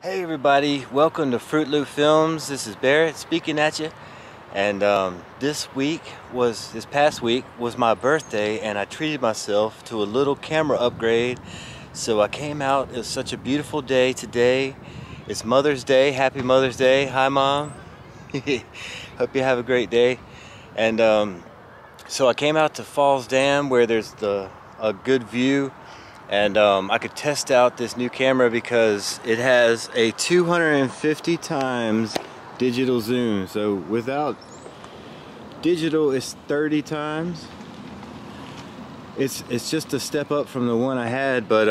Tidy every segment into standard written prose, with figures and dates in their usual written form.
Hey everybody, welcome to Fruit Loop Films. This is Barrett speaking at you. And this past week was my birthday, and I treated myself to a little camera upgrade. So I came out. It was such a beautiful day today. It's Mother's Day. Happy Mother's Day. Hi Mom. Hope you have a great day. And so I came out to Falls Dam where there's a good view. And I could test out this new camera because it has a 250 times digital zoom. So without digital, it's 30 times. It's just a step up from the one I had, but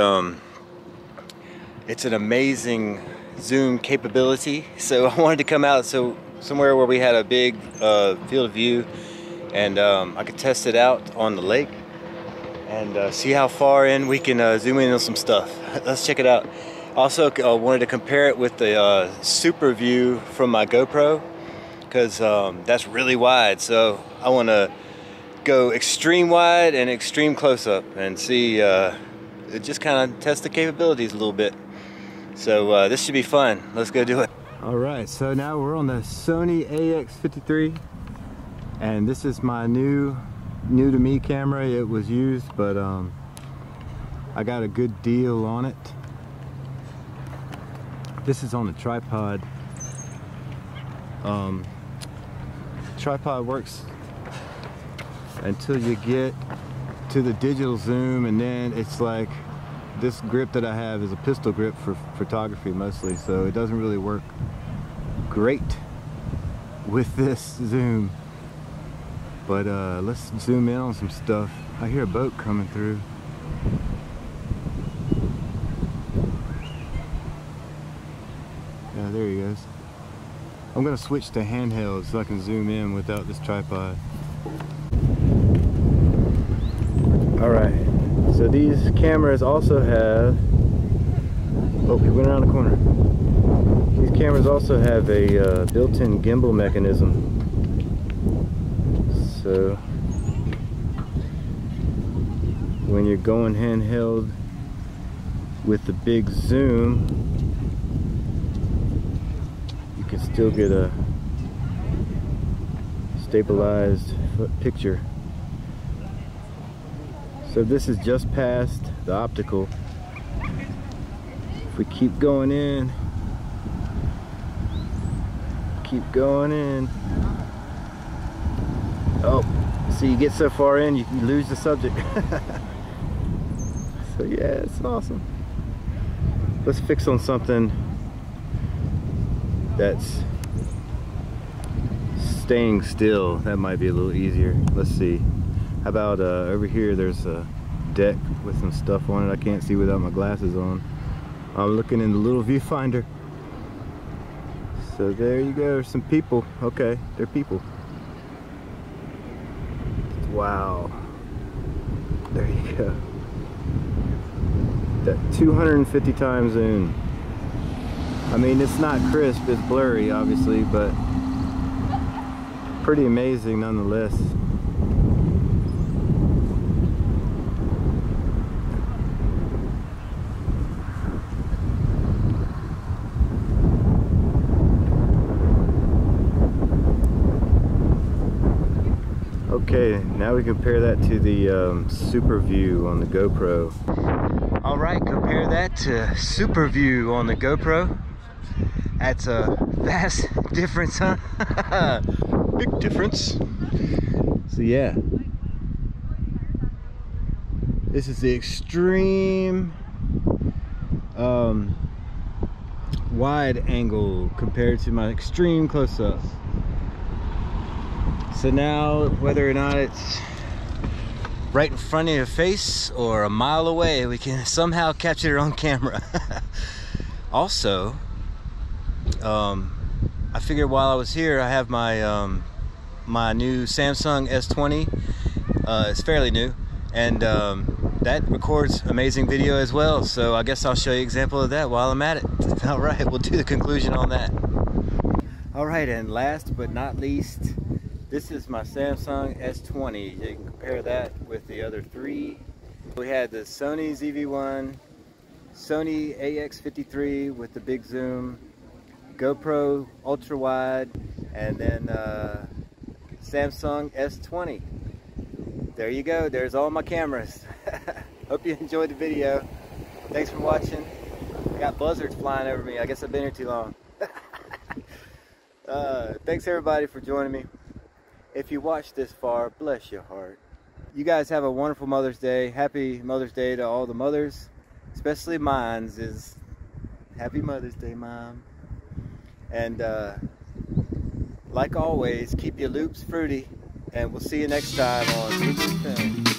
it's an amazing zoom capability. So I wanted to come out somewhere where we had a big field of view, and I could test it out on the lake and see how far in we can zoom in on some stuff. Let's check it out. Also wanted to compare it with the super view from my GoPro, because that's really wide. So I want to go extreme wide and extreme close up and see, just kind of test the capabilities a little bit. So this should be fun. Let's go do it. All right, so now we're on the Sony ax53, and this is my new to me camera. It was used, but I got a good deal on it. This is on a tripod. Tripod works until you get to the digital zoom, and then it's like this grip that I have is a pistol grip for photography mostly, so it doesn't really work great with this zoom. But let's zoom in on some stuff. I hear a boat coming through. Yeah, there he goes. I'm gonna switch to handheld so I can zoom in without this tripod. Alright, so these cameras also have, oh, we went around the corner. These cameras also have a built-in gimbal mechanism. So when you're going handheld with the big zoom, you can still get a stabilized picture. So this is just past the optical. If we keep going in, oh, so you get so far in, you lose the subject. So yeah, it's awesome. Let's fix on something that's staying still. That might be a little easier. Let's see. How about over here, there's a deck with some stuff on it. I can't see without my glasses on. I'm looking in the little viewfinder. So there you go, some people. Okay, they're people. Wow, there you go. That 250 times zoom. I mean, it's not crisp, it's blurry obviously, but pretty amazing nonetheless. Okay, now we compare that to the super view on the GoPro. All right, compare that to super view on the GoPro. That's a vast difference, huh? Big difference. So yeah, this is the extreme wide angle compared to my extreme close-up. So now, whether or not it's right in front of your face or a mile away, we can somehow capture it on camera. Also, I figured while I was here, I have my my new Samsung S20. It's fairly new, and that records amazing video as well. So I guess I'll show you an example of that while I'm at it. All right, we'll do the conclusion on that. All right, and last but not least, this is my Samsung S20. You can compare that with the other three. We had the Sony ZV-1, Sony ax53 with the big zoom, GoPro ultra wide, and then Samsung S20. There you go, there's all my cameras. Hope you enjoyed the video. Thanks for watching. I got buzzards flying over me. I guess I've been here too long. Thanks everybody for joining me. If you watched this far, bless your heart. You guys have a wonderful Mother's Day. Happy Mother's Day to all the mothers, especially mine's is Happy Mother's Day, Mom. And like always, keep your loops fruity, and we'll see you next time on Film.